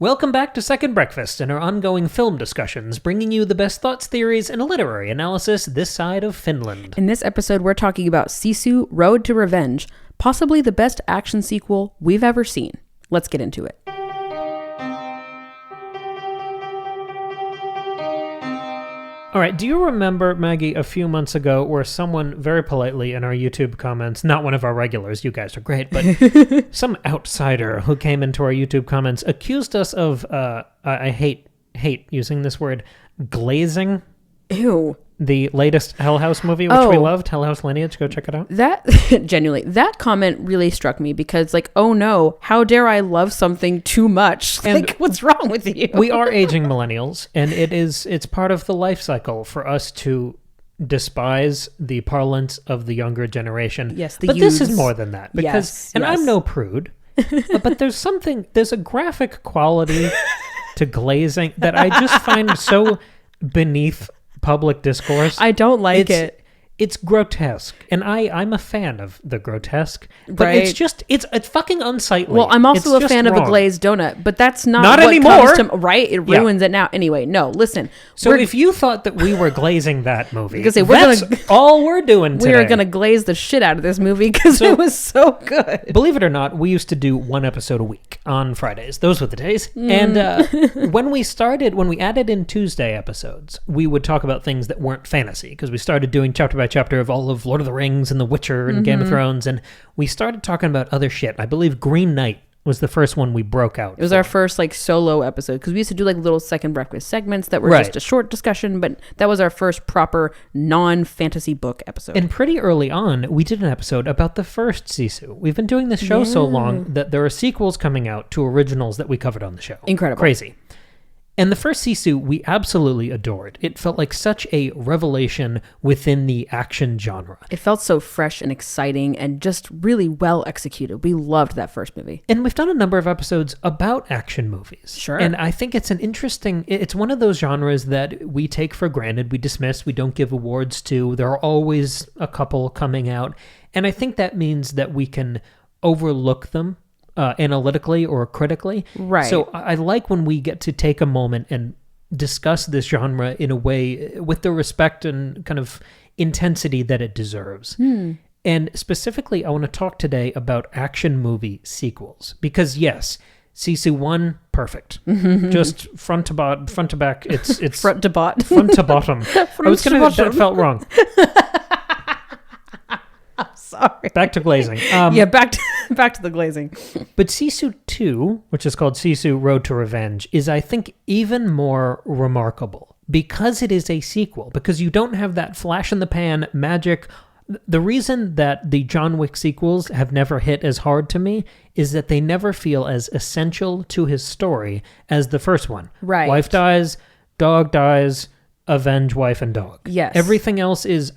Welcome back to Second Breakfast and our ongoing film discussions, bringing you the best thoughts, theories, and a literary analysis this side of Finland. In this episode, we're talking about Sisu, Road to Revenge, possibly the best action sequel we've ever seen. Let's get into it. All right, do you remember, Maggie, a few months ago where someone very politely in our YouTube comments, not one of our regulars, you guys are great, but some outsider who came into our YouTube comments accused us of, I hate using this word, glazing? Ew. The latest Hell House movie, which we loved, Hell House Lineage. Go check it out. That, genuinely, that comment really struck me because, oh no, how dare I love something too much? And what's wrong with you? We are aging millennials, and it's part of the life cycle for us to despise the parlance of the younger generation. Yes, but youths. This is more than that. Because, and I'm no prude, but there's a graphic quality to glazing that I just find so beneath public discourse. I don't like it. It's grotesque, and I'm a fan of the grotesque, but right. it's fucking unsightly. Well, I'm also a fan of a glazed donut, but that's not what anymore. Comes to, right? It ruins it now. Anyway, no, listen. So if you thought that we were glazing that movie, that's all we're doing today. We're going to glaze the shit out of this movie because it was so good. Believe it or not, we used to do one episode a week on Fridays. Those were the days. And when we added in Tuesday episodes, we would talk about things that weren't fantasy, because we started doing chapter by chapter of all of Lord of the Rings and The Witcher and Game of Thrones, and we started talking about other shit. I believe Green Knight was the first one we broke out. It was our first solo episode, because we used to do little Second Breakfast segments that were just a short discussion, but that was our first proper non-fantasy book episode. And pretty early on, we did an episode about the first Sisu. We've been doing this show so long that there are sequels coming out to originals that we covered on the show. Incredible. Crazy. And the first Sisu, we absolutely adored. It felt like such a revelation within the action genre. It felt so fresh and exciting and just really well executed. We loved that first movie. And we've done a number of episodes about action movies. Sure. And I think it's it's one of those genres that we take for granted, we dismiss, we don't give awards to. There are always a couple coming out. And I think that means that we can overlook them analytically or critically. Right. So I like when we get to take a moment and discuss this genre in a way with the respect and kind of intensity that it deserves. And specifically, I want to talk today about action movie sequels. Because yes, Sisu 1, perfect. Just front to back, it's front to bot. Front to bottom. That felt wrong. Sorry. Back to glazing. Back to the glazing. But Sisu 2, which is called Sisu Road to Revenge, is, I think, even more remarkable because it is a sequel, because you don't have that flash-in-the-pan magic. The reason that the John Wick sequels have never hit as hard to me is that they never feel as essential to his story as the first one. Right. Wife dies, dog dies, avenge wife and dog. Yes. Everything else is,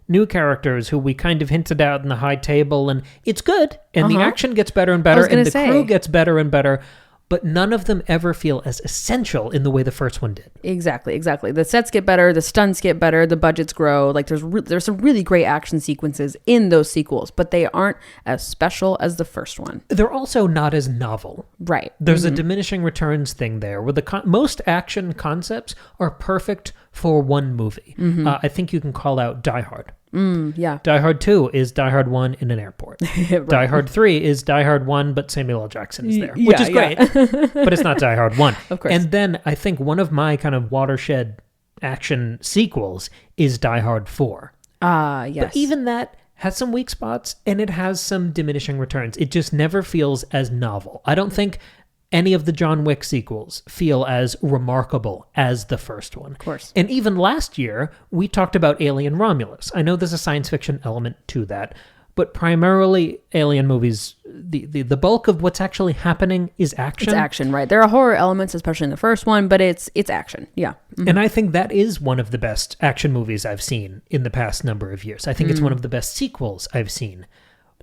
new characters who we kind of hinted out in the high table, and it's good, and the action gets better and better, and the crew gets better and better, but none of them ever feel as essential in the way the first one did. Exactly. The sets get better, the stunts get better, the budgets grow. There's some really great action sequences in those sequels, but they aren't as special as the first one. They're also not as novel. Right. There's a diminishing returns thing there, where most action concepts are perfect for one movie. I think you can call out Die Hard. Yeah. Die Hard 2 is Die Hard 1 in an airport. Right. Die Hard 3 is Die Hard 1, but Samuel L. Jackson is there, which is great, but it's not Die Hard 1. Of course. And then I think one of my kind of watershed action sequels is Die Hard 4. Yes. But even that has some weak spots, and it has some diminishing returns. It just never feels as novel. I don't think any of the John Wick sequels feel as remarkable as the first one. Of course. And even last year, we talked about Alien Romulus. I know there's a science fiction element to that, but primarily Alien movies, the bulk of what's actually happening is action. It's action, right? There are horror elements, especially in the first one, but it's action. Yeah. And I think that is one of the best action movies I've seen in the past number of years. I think it's one of the best sequels I've seen.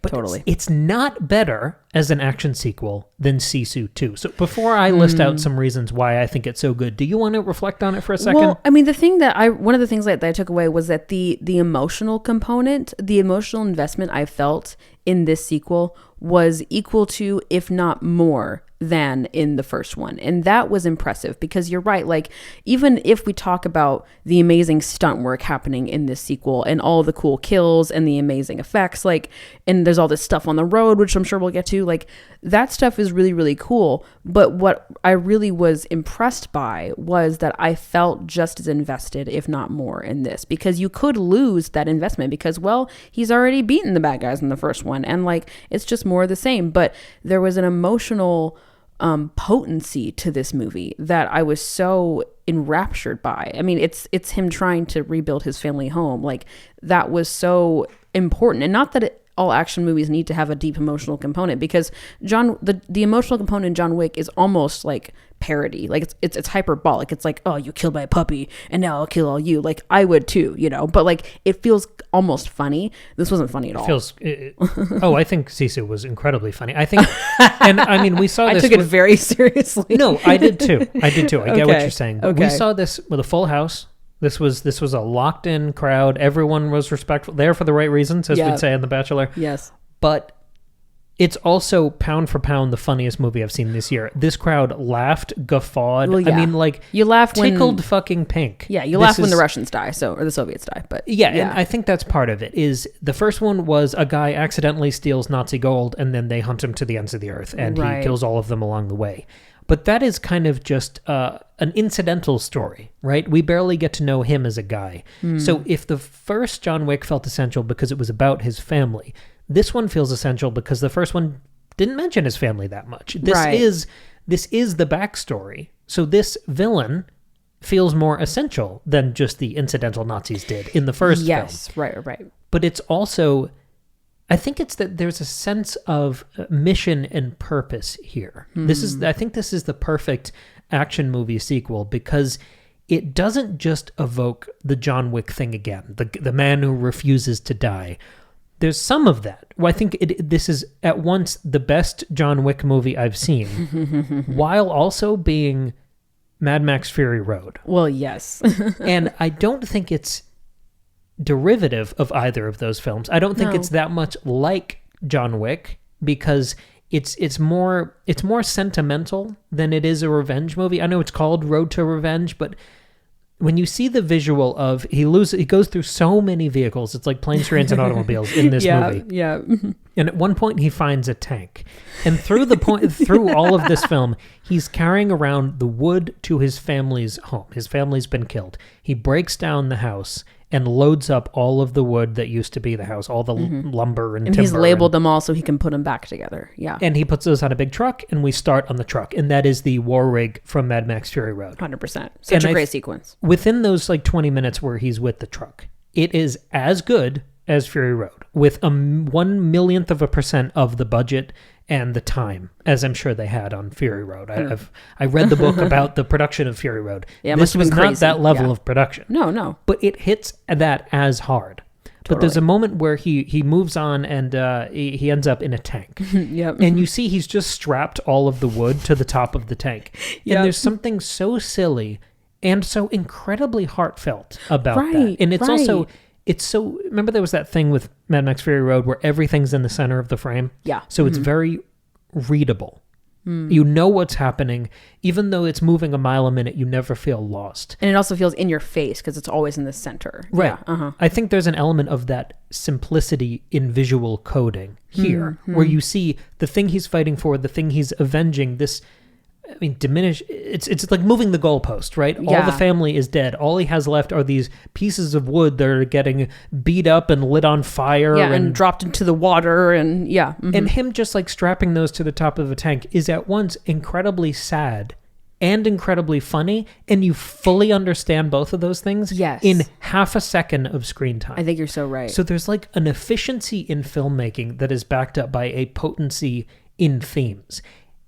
But totally. It's not better as an action sequel than Sisu 2. So before I list out some reasons why I think it's so good, do you want to reflect on it for a second? Well, I mean, one of the things that I took away was that the emotional component, the emotional investment I felt in this sequel was equal to, if not more, than in the first one. And that was impressive because you're right. Like, even if we talk about the amazing stunt work happening in this sequel and all the cool kills and the amazing effects, like, and there's all this stuff on the road, which I'm sure we'll get to, like, that stuff is really, really cool. But what I really was impressed by was that I felt just as invested, if not more, in this, because you could lose that investment because, well, he's already beaten the bad guys in the first one. And like, it's just more of the same. But there was an emotional potency to this movie that I was so enraptured by. I mean, it's him trying to rebuild his family home. Like, that was so important. And not that all action movies need to have a deep emotional component, because the emotional component in John Wick is almost like parody. Like, it's hyperbolic. It's like, oh, you killed my puppy and now I'll kill all you. Like, I would too, you know, but like, it feels almost funny. This wasn't funny at all. I think Sisu was incredibly funny. I think, and I mean, we saw this. I took it very seriously. No, I did too. I get what you're saying. But Okay. We saw this with a full house. This was a locked in crowd. Everyone was respectful, there for the right reasons, as we'd say on The Bachelor. Yes. But it's also pound for pound the funniest movie I've seen this year. This crowd laughed, guffawed. Well, yeah. I mean, like, you laugh tickled fucking pink. Yeah, you laugh when the Russians die, or the Soviets die. But yeah, and I think that's part of it. Is the first one was a guy accidentally steals Nazi gold, and then they hunt him to the ends of the earth, and he kills all of them along the way. But that is kind of just an incidental story, right? We barely get to know him as a guy. So if the first John Wick felt essential because it was about his family, this one feels essential because the first one didn't mention his family that much. This is the backstory. So this villain feels more essential than just the incidental Nazis did in the first film. Yes, right. But it's also, I think it's that there's a sense of mission and purpose here. I think this is the perfect action movie sequel because it doesn't just evoke the John Wick thing again, the man who refuses to die. There's some of that. Well, I think this is at once the best John Wick movie I've seen, while also being Mad Max Fury Road. Well, yes. And I don't think it's derivative of either of those films. I don't think it's that much like John Wick because it's more sentimental than it is a revenge movie. I know it's called Road to Revenge, but when you see the visual of he goes through so many vehicles, it's like planes, trains, and automobiles in this movie. Yeah. And at one point he finds a tank, and through all of this film, he's carrying around the wood to his family's home. His family's been killed. He breaks down the house and loads up all of the wood that used to be the house, all the lumber and timber. And he's labeled them all so he can put them back together. Yeah. And he puts those on a big truck, and we start on the truck. And that is the war rig from Mad Max Fury Road. 100%. Such a great sequence. Within those 20 minutes where he's with the truck, it is as good as Fury Road with a 1/1,000,000% of the budget and the time, as I'm sure they had on Fury Road. I read the book about the production of Fury Road. Yeah, this was not that level of production. No. But it hits that as hard. But there's a moment where he moves on and he ends up in a tank. Yep. And you see he's just strapped all of the wood to the top of the tank. Yep. And there's something so silly and so incredibly heartfelt about that. And it's also... It's so... Remember there was that thing with Mad Max Fury Road where everything's in the center of the frame? Yeah. So it's very readable. You know what's happening. Even though it's moving a mile a minute, you never feel lost. And it also feels in your face because it's always in the center. Right. Yeah. I think there's an element of that simplicity in visual coding here, where you see the thing he's fighting for, the thing he's avenging, this... I mean, diminish. It's like moving the goalpost, right? Yeah. All the family is dead. All he has left are these pieces of wood that are getting beat up and lit on fire. Yeah, and dropped into the water, and yeah. Mm-hmm. And him just like strapping those to the top of a tank is at once incredibly sad and incredibly funny, and you fully understand both of those things in half a second of screen time. I think you're so right. So there's like an efficiency in filmmaking that is backed up by a potency in themes.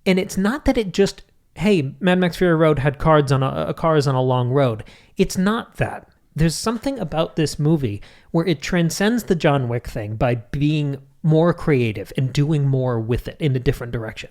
And it's not that it just, hey, Mad Max Fury Road had cars on a long road. It's not that. There's something about this movie where it transcends the John Wick thing by being more creative and doing more with it in a different direction.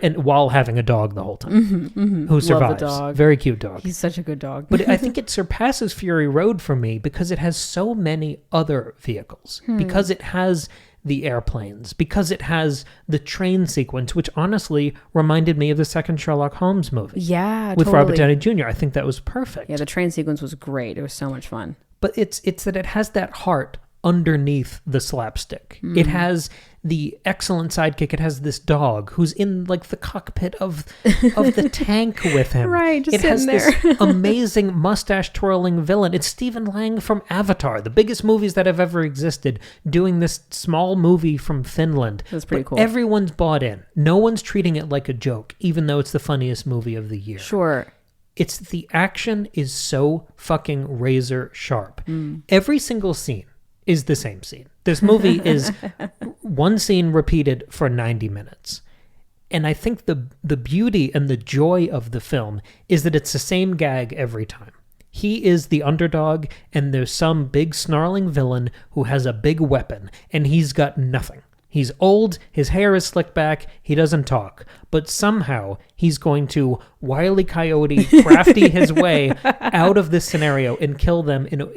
And while having a dog the whole time who survives. Love the dog. Very cute dog. He's such a good dog. But I think it surpasses Fury Road for me because it has so many other vehicles. Because it has the airplanes. Because it has the train sequence, which honestly reminded me of the second Sherlock Holmes movie. Yeah, with totally. Robert Downey Jr. I think that was perfect. Yeah, the train sequence was great. It was so much fun. But it's that it has that heart underneath the slapstick. It has the excellent sidekick. It has this dog who's in like the cockpit of the tank with him. Right, just it has sitting there. this amazing mustache twirling villain. It's Stephen Lang from Avatar, the biggest movies that have ever existed, doing this small movie from Finland. That's pretty cool. Everyone's bought in. No one's treating it like a joke, even though it's the funniest movie of the year. Sure. It's the action is so fucking razor sharp. Every single scene is the same scene. This movie is one scene repeated for 90 minutes. And I think the beauty and the joy of the film is that it's the same gag every time. He is the underdog, and there's some big snarling villain who has a big weapon, and he's got nothing. He's old, his hair is slicked back, he doesn't talk. But somehow he's going to Wile E. Coyote, crafty his way out of this scenario and kill them in a...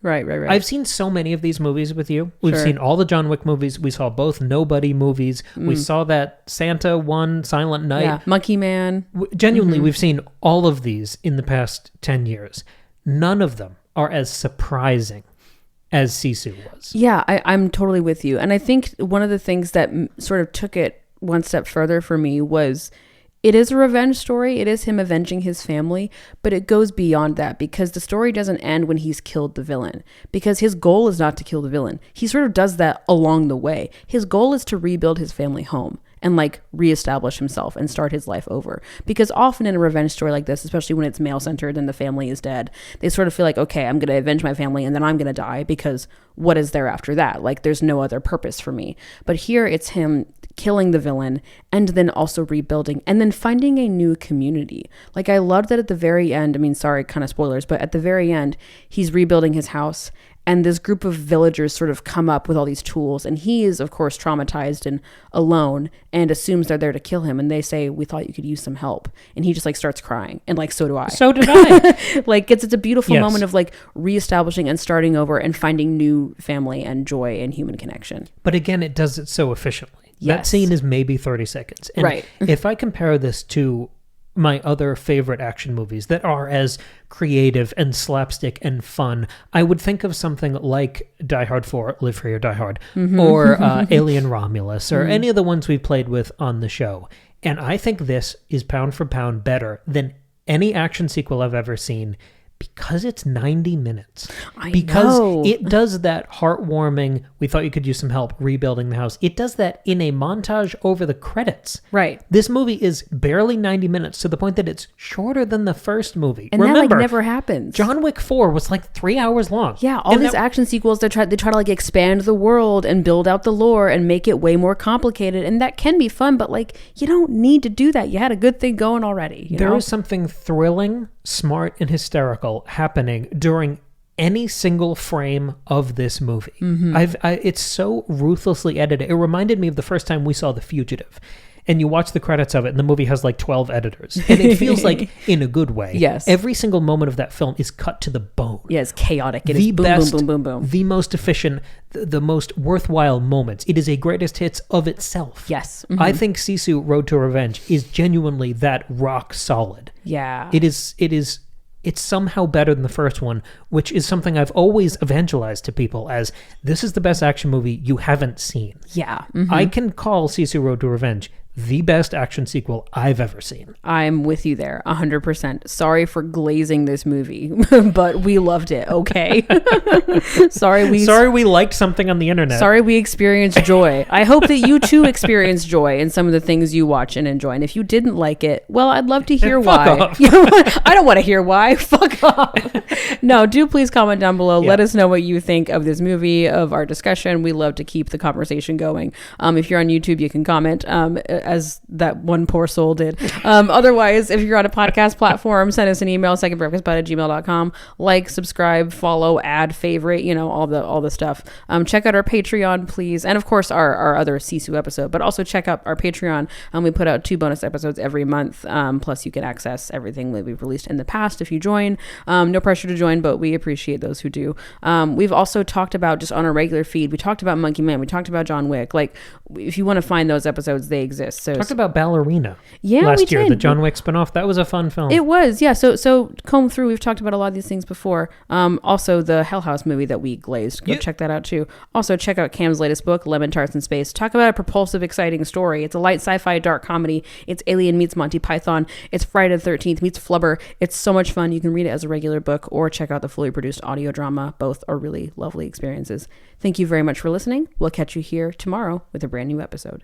Right. I've seen so many of these movies with you. We've Sure. seen all the John Wick movies. We saw both Nobody movies. We saw that Santa one, Silent Night. Yeah, Monkey Man. Genuinely, we've seen all of these in the past 10 years. None of them are as surprising as Sisu was. Yeah, I'm totally with you. And I think one of the things that sort of took it one step further for me was it is a revenge story. It is him avenging his family, but it goes beyond that because the story doesn't end when he's killed the villain, because his goal is not to kill the villain. He sort of does that along the way. His goal is to rebuild his family home and like reestablish himself and start his life over. Because often in a revenge story like this, especially when it's male centered and the family is dead, they sort of feel like, okay, I'm going to avenge my family and then I'm going to die because what is there after that? Like there's no other purpose for me. But here it's him killing the villain and then also rebuilding and then finding a new community. Like I loved that at the very end, I mean, sorry, kind of spoilers, but at the very end, he's rebuilding his house and this group of villagers sort of come up with all these tools and he is of course traumatized and alone and assumes they're there to kill him and they say, we thought you could use some help. And he just like starts crying and like, so do I. So did I. Like it's a beautiful Yes. moment of like reestablishing and starting over and finding new family and joy and human connection. But again, it does it so efficiently. That Yes. scene is maybe 30 seconds. And Right. if I compare this to my other favorite action movies that are as creative and slapstick and fun, I would think of something like Die Hard 4, Live Free or Die Hard, or Alien Romulus, or any of the ones we've played with on the show. And I think this is pound for pound better than any action sequel I've ever seen because it's 90 minutes. Because know. it does that heartwarming, we thought you could use some help rebuilding the house. It does that in a montage over the credits. Right. This movie is barely 90 minutes to the point that it's shorter than the first movie. And Remember, that like never happens. John Wick 4 was like 3 hours long. Yeah, all And these that- action sequels, they try to like expand the world and build out the lore and make it way more complicated. And that can be fun, but like you don't need to do that. You had a good thing going already. There is something thrilling, smart, and hysterical happening during any single frame of this movie. It's so ruthlessly edited. It reminded me of the first time we saw The Fugitive. And you watch the credits of it, and the movie has like 12 editors. And it feels like, in a good way, Yes. every single moment of that film is cut to the bone. Yeah, it's chaotic. It The is boom, best, boom, boom, boom, boom. the most efficient, the most worthwhile moments. It is a greatest hits of itself. Yes. I think Sisu Road to Revenge is genuinely that rock solid. Yeah. It's somehow better than the first one, which is something I've always evangelized to people as this is the best action movie you haven't seen. Yeah. I can call Sisu Road to Revenge the best action sequel I've ever seen. I'm with you there, 100%. Sorry for glazing this movie, but we loved it, okay? Sorry we liked something on the internet. Sorry we experienced joy. I hope that you too experience joy in some of the things you watch and enjoy. And if you didn't like it, well, I'd love to hear why. Off. I don't want to hear why. Fuck off. No, do please comment down below. Yeah. Let us know what you think of this movie, of our discussion. We love to keep the conversation going. If you're on YouTube, you can comment. as that one poor soul did. Otherwise, if you're on a podcast platform, send us an email, secondbreakfastpod@gmail.com. Like, subscribe, follow, add, favorite, all the stuff. Check out our Patreon, please. And of course, our other Sisu episode, but also check out our Patreon. We put out 2 bonus episodes every month. Plus you can access everything that we've released in the past if you join. No pressure to join, but we appreciate those who do. We've also talked about, just on our regular feed, we talked about Monkey Man, we talked about John Wick. Like, if you want to find those episodes, they exist. So talked about Ballerina last year, did. the John Wick spinoff. That was a fun film. It was, yeah. So comb through. We've talked about a lot of these things before. Also the Hell House movie that we glazed. Go check that out too. Also check out Cam's latest book, Lemon Tarts in Space. Talk about a propulsive, exciting story. It's a light sci-fi, dark comedy. It's Alien meets Monty Python. It's Friday the 13th meets Flubber. It's so much fun. You can read it as a regular book or check out the fully produced audio drama. Both are really lovely experiences. Thank you very much for listening. We'll catch you here tomorrow with a brand new episode.